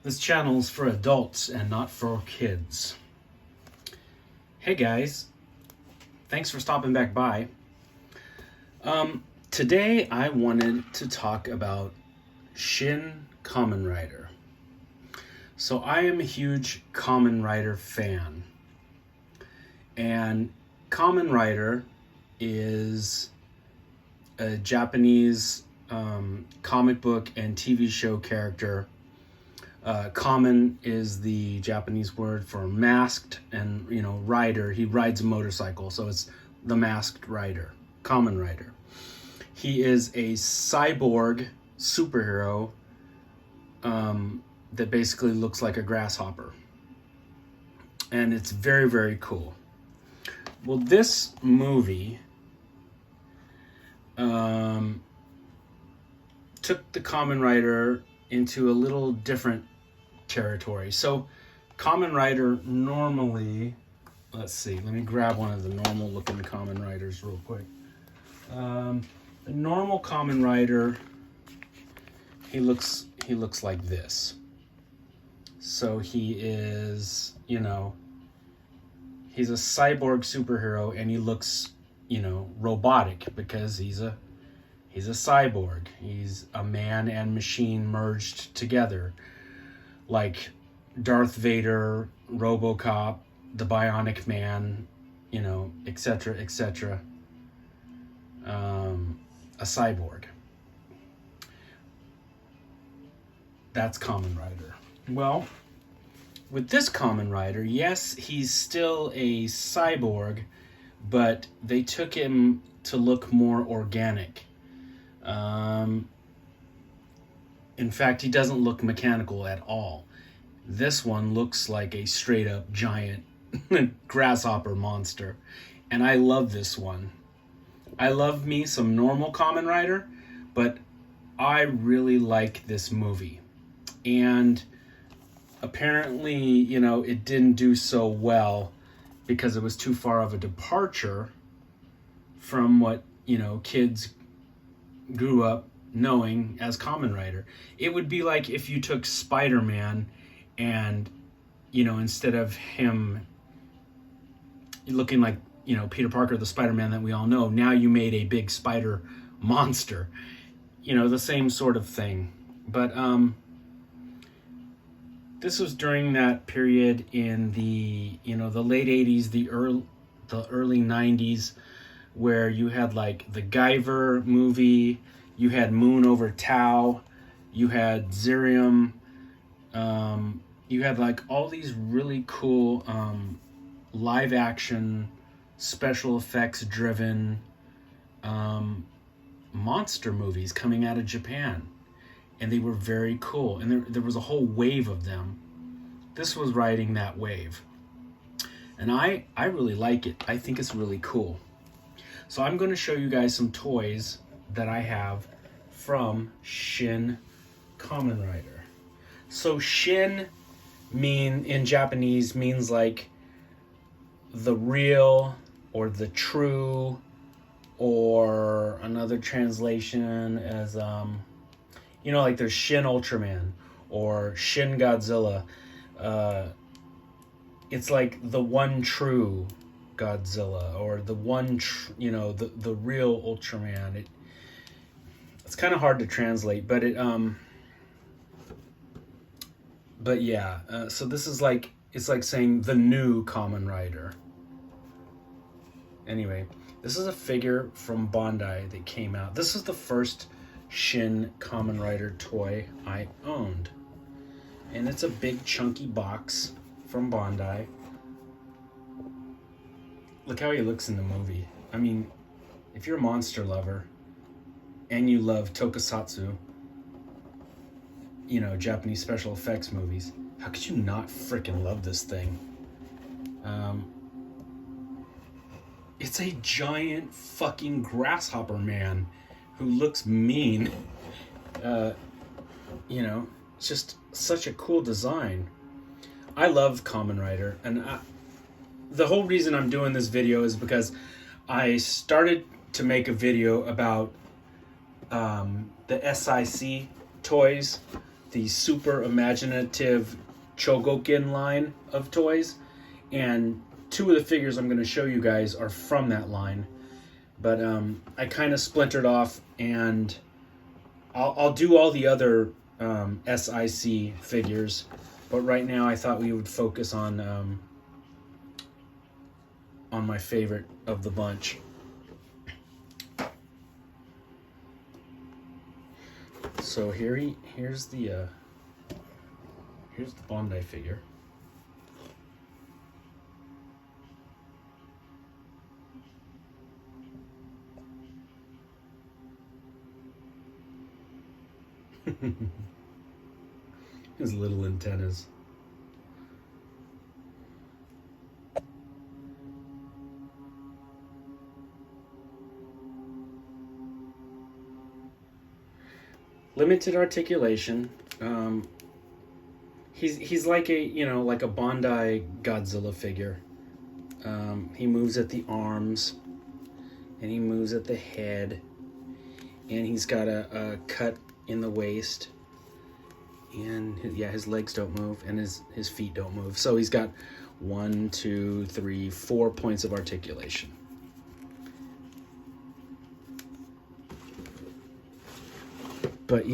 This channel's for adults and not for kids. Hey guys, thanks for stopping back by. Today I wanted to talk about Shin Kamen Rider. So I am a huge Kamen Rider fan. And Kamen Rider is a Japanese comic book and TV show character. Kamen is the Japanese word for masked, and rider. He rides a motorcycle, so it's the masked rider, Kamen Rider. He is a cyborg superhero that basically looks like a grasshopper, and it's very, very cool. Well, this movie took the Kamen Rider into a little different territory. So Kamen Rider normally, let's see, let me grab one of the normal looking Kamen Riders real quick. The normal Kamen Rider, he looks like this. So he is, he's a cyborg superhero, and he looks, robotic because he's a cyborg. He's a man and machine merged together, like Darth Vader, RoboCop, the Bionic Man, etc., etc. A cyborg. That's Kamen Rider. Well, with this Kamen Rider, yes, he's still a cyborg, but they took him to look more organic. In fact, he doesn't look mechanical at all. This one looks like a straight up giant grasshopper monster. And I love this one. I love me some normal Kamen Rider, but I really like this movie. And apparently, it didn't do so well because it was too far of a departure from what, kids grew up knowing as Kamen Rider. It would be like if you took Spider-Man and, instead of him looking like, Peter Parker, the Spider-Man that we all know, now you made a big spider monster. The same sort of thing. But this was during that period in the, the late 80s, the early 90s, where you had like the Guyver movie, you had Moon Over Tao, you had Zirium, you had like all these really cool live action, special effects driven monster movies coming out of Japan. And they were very cool. And there was a whole wave of them. This was riding that wave. And I really like it. I think it's really cool. So I'm going to show you guys some toys that I have from Shin Kamen Rider. So Shin in Japanese means like the real or the true, or another translation as like there's Shin Ultraman or Shin Godzilla. It's like the one true Godzilla, or the one the real Ultraman. It's kind of hard to translate, but so this is like, it's like saying the new Kamen Rider. Anyway, this is a figure from Bandai that came out. This is the first Shin Kamen Rider toy I owned. And it's a big chunky box from Bandai. Look how he looks in the movie. I mean, if you're a monster lover and you love tokusatsu, Japanese special effects movies, how could you not freaking love this thing? It's a giant fucking grasshopper man who looks mean. It's just such a cool design. I love Kamen Rider, and the whole reason I'm doing this video is because I started to make a video about the SIC toys the super imaginative Chogokin line of toys, and two of the figures I'm going to show you guys are from that line. But I kind of splintered off, and I'll do all the other SIC figures, but right now I thought we would focus on my favorite of the bunch. So here's the Bandai figure. His little antennas. Limited articulation. He's like a like a Bandai Godzilla figure. He moves at the arms, and he moves at the head, and he's got a cut in the waist, and his legs don't move, and his feet don't move. So he's got 1, 2, 3, 4 points of articulation. But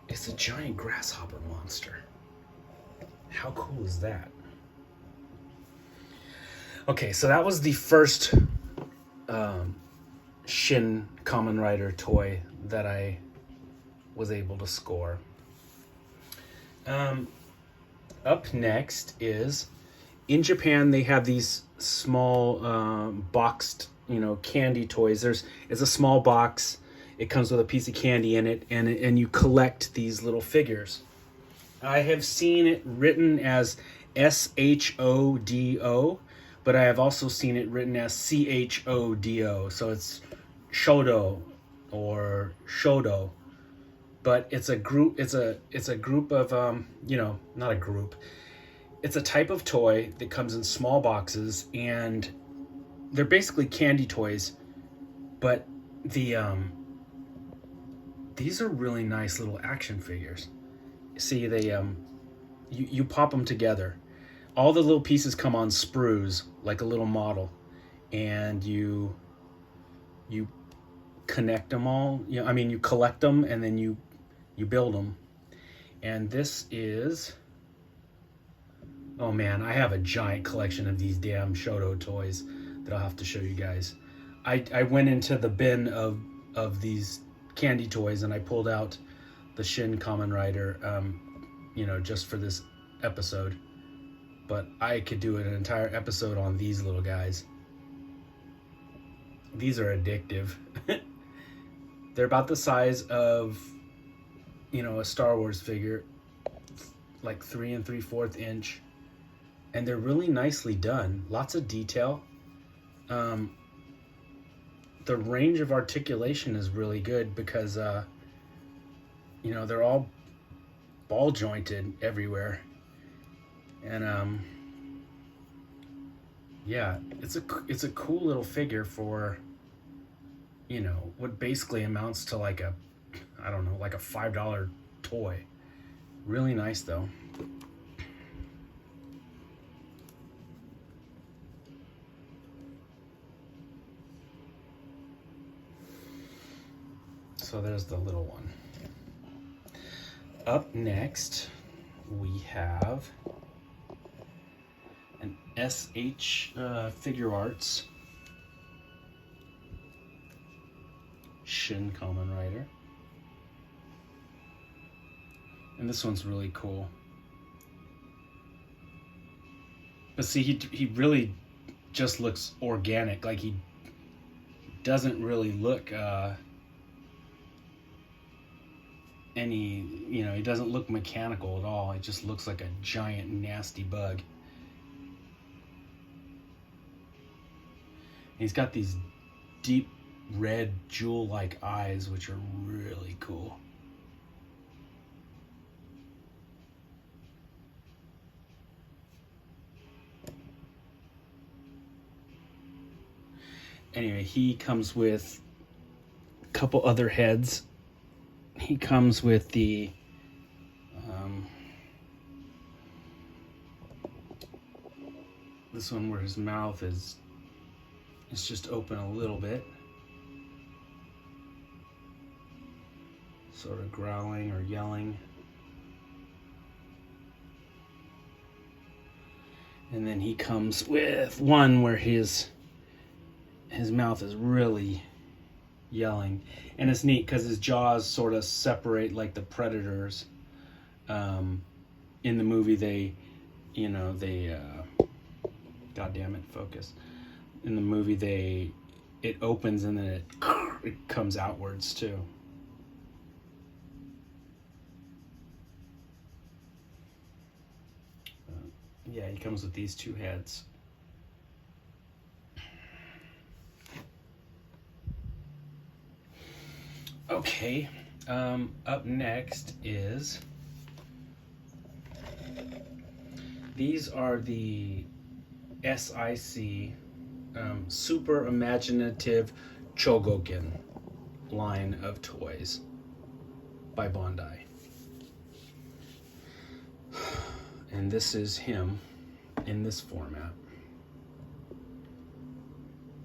it's a giant grasshopper monster. How cool is that? Okay, so that was the first Shin Kamen Rider toy that I was able to score. Up next is, in Japan they have these small boxed candy toys. It's a small box. It comes with a piece of candy in it, and you collect these little figures. I have seen it written as SHODO, but I have also seen it written as CHODO. So it's Shodo or Shodo, but it's a group. It's a group of not a group. It's a type of toy that comes in small boxes, and they're basically candy toys, but these are really nice little action figures. See, they you pop them together. All the little pieces come on sprues like a little model, and you connect them all. You collect them, and then you build them. And this is, oh man, I have a giant collection of these damn Shodo toys that I'll have to show you guys. I went into the bin of these candy toys, and I pulled out the Shin Kamen Rider just for this episode, but I could do an entire episode on these little guys. These are addictive. They're about the size of a Star Wars figure, like 3 3/4 inch, and they're really nicely done. Lots of detail. The range of articulation is really good because they're all ball jointed everywhere, and it's a cool little figure for what basically amounts to like a $5 toy. Really nice though. So there's the little one. Up next, we have an SH Figuarts Shin Kamen Rider. And this one's really cool. But see, he really just looks organic. Like he doesn't really look he doesn't look mechanical at all. It just looks like a giant nasty bug. He's got these deep red jewel-like eyes, which are really cool. Anyway, he comes with a couple other heads he comes with the this one where his mouth is just open a little bit, sort of growling or yelling. And then he comes with one where his mouth is really yelling, and it's neat because his jaws sort of separate like the predators. In the movie, they God damn it, focus. In the movie, it opens and then it comes outwards too. Yeah, he comes with these two heads. Okay, up next is, these are the SIC Super Imaginative Chogokin line of toys by Bandai. And this is him in this format.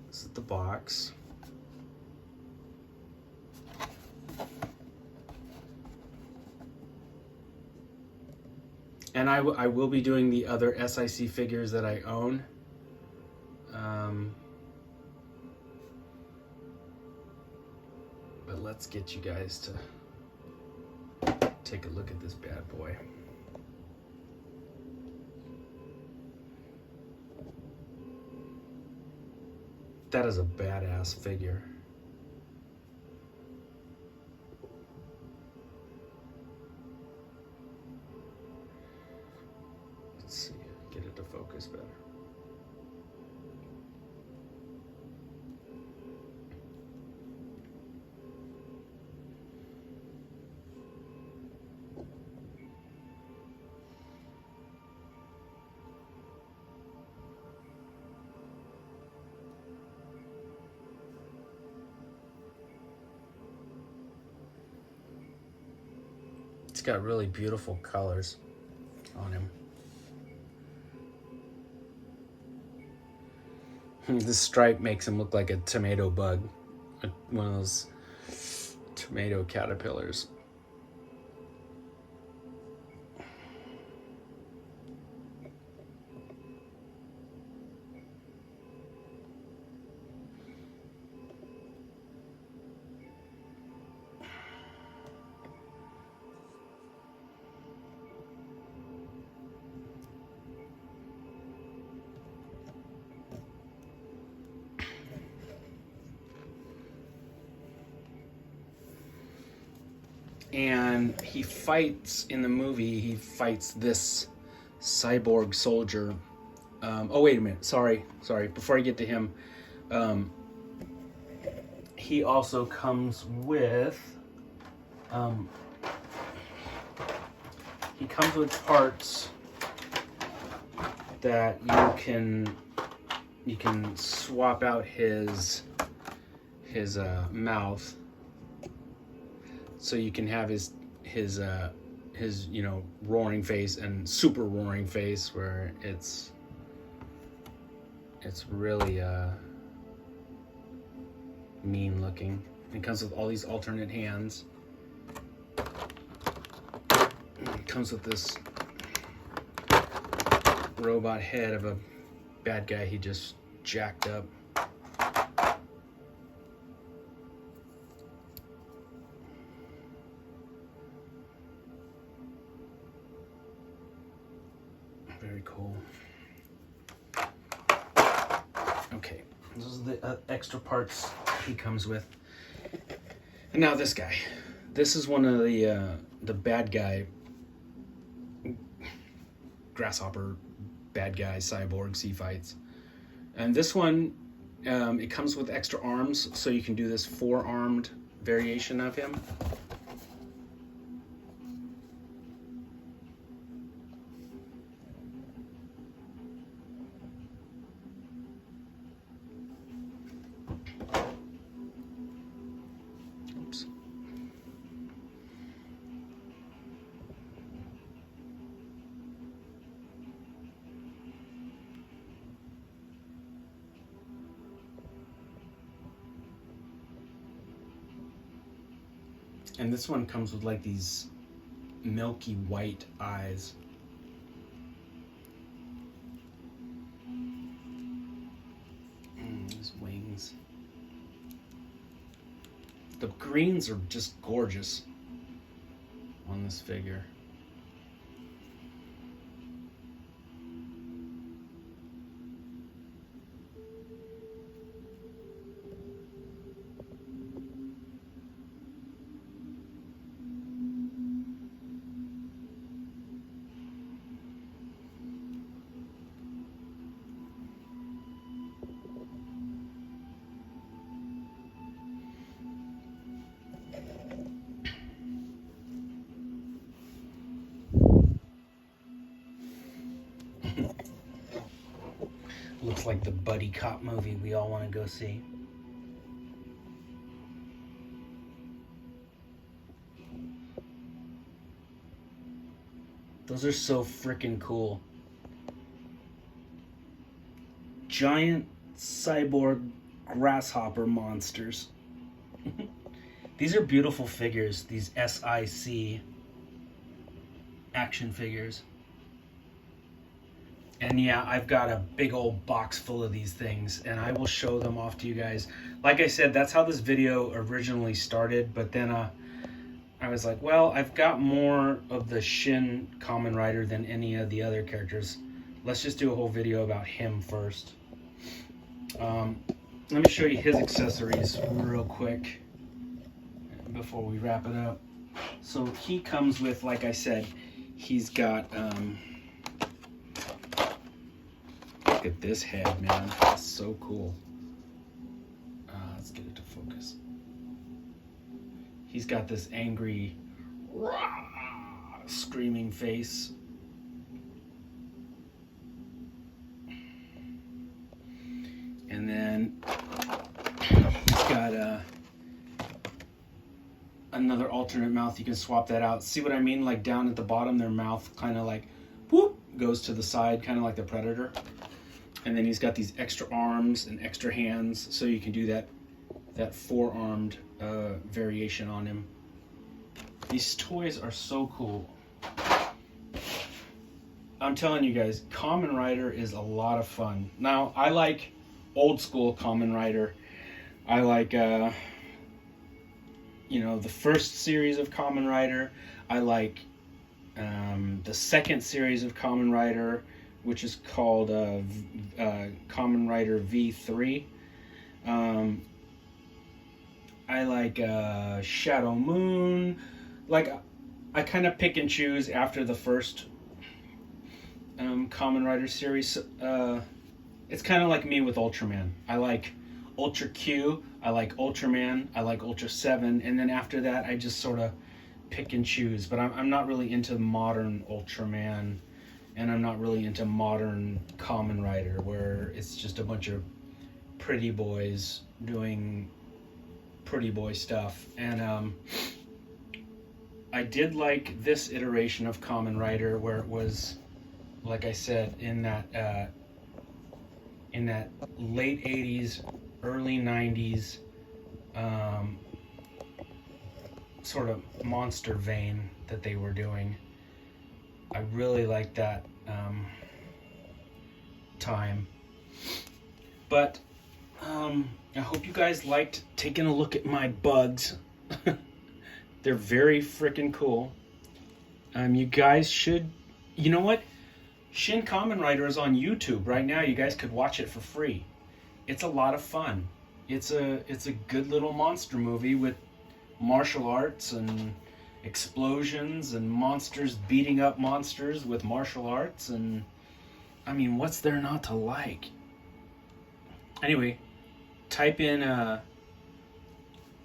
This is the box. And I will be doing the other SIC figures that I own. But let's get you guys to take a look at this bad boy. That is a badass figure. Let's see, get it to focus better. It's got really beautiful colors on him. This stripe makes him look like a tomato bug, one of those tomato caterpillars. And he fights, in the movie, he fights this cyborg soldier. Oh, wait a minute. Sorry. Before I get to him, he also comes with, he comes with parts that you can swap out his mouth. So you can have his roaring face and super roaring face, where it's really mean looking. It comes with all these alternate hands. It comes with this robot head of a bad guy he just jacked up. Very cool. Okay, those are the extra parts he comes with. And now this guy. This is one of the bad guy, grasshopper bad guy cyborgs he fights. And this one, it comes with extra arms, so you can do this 4-armed variation of him. And this one comes with like these milky white eyes. His wings. The greens are just gorgeous on this figure. Looks like the buddy cop movie we all want to go see. Those are so freaking cool. Giant cyborg grasshopper monsters. These are beautiful figures, these SIC action figures. And yeah, I've got a big old box full of these things, and I will show them off to you guys. Like I said, that's how this video originally started, but then I was like, well, I've got more of the Shin Kamen Rider than any of the other characters. Let's just do a whole video about him first. Let me show you his accessories real quick before we wrap it up. So he comes with, like I said, he's got... look at this head, man. That's so cool. Let's get it to focus. He's got this angry, screaming face. And then he's got another alternate mouth. You can swap that out. See what I mean? Like down at the bottom, their mouth kind of like whoop goes to the side, kind of like the Predator. And then he's got these extra arms and extra hands, so you can do that four-armed variation on him. These toys are so cool. I'm telling you guys, Kamen Rider is a lot of fun. Now, I like old school Kamen Rider. I like, the first series of Kamen Rider. I like the second series of Kamen Rider, which is called Kamen Rider V3. I like Shadow Moon. Like, I kind of pick and choose after the first Kamen Rider series. It's kind of like me with Ultraman. I like Ultra Q, I like Ultraman, I like Ultra 7, and then after that I just sort of pick and choose. But I'm not really into modern Ultraman, and I'm not really into modern Kamen Rider, where it's just a bunch of pretty boys doing pretty boy stuff. And I did like this iteration of Kamen Rider, where it was, like I said, in that late 80s, early 90s sort of monster vein that they were doing. I really like that time. But I hope you guys liked taking a look at my bugs. They're very freaking cool. You guys should, you know what? Shin Kamen Rider is on YouTube right now. You guys could watch it for free. It's a lot of fun. It's a good little monster movie with martial arts and explosions and monsters beating up monsters with martial arts, and I mean, what's there not to like? Anyway, type in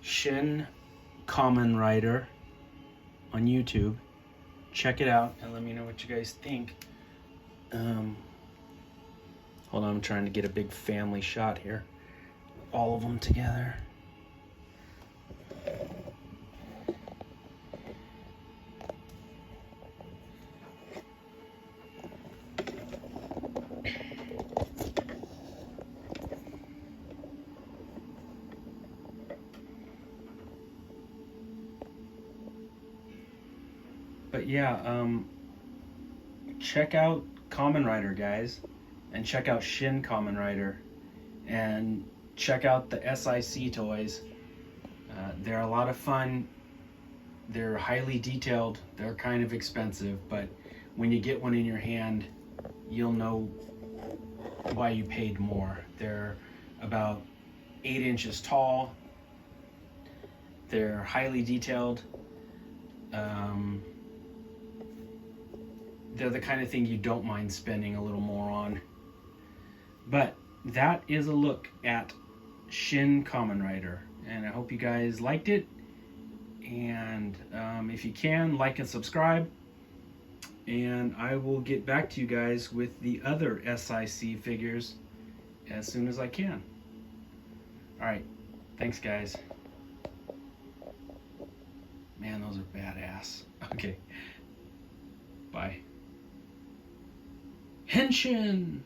Shin Kamen Rider on YouTube, check it out, and let me know what you guys think. Hold on, I'm trying to get a big family shot here, all of them together. But yeah, check out Kamen Rider, guys, and check out Shin Kamen Rider, and check out the SIC toys. They're a lot of fun. They're highly detailed. They're kind of expensive, but when you get one in your hand, you'll know why you paid more. They're about 8 inches tall. They're highly detailed. They're the kind of thing you don't mind spending a little more on. But that is a look at Shin Kamen Rider, and I hope you guys liked it. And if you can, like and subscribe, and I will get back to you guys with the other SIC figures as soon as I can. Alright, thanks guys. Man, those are badass. Okay, bye. Henshin!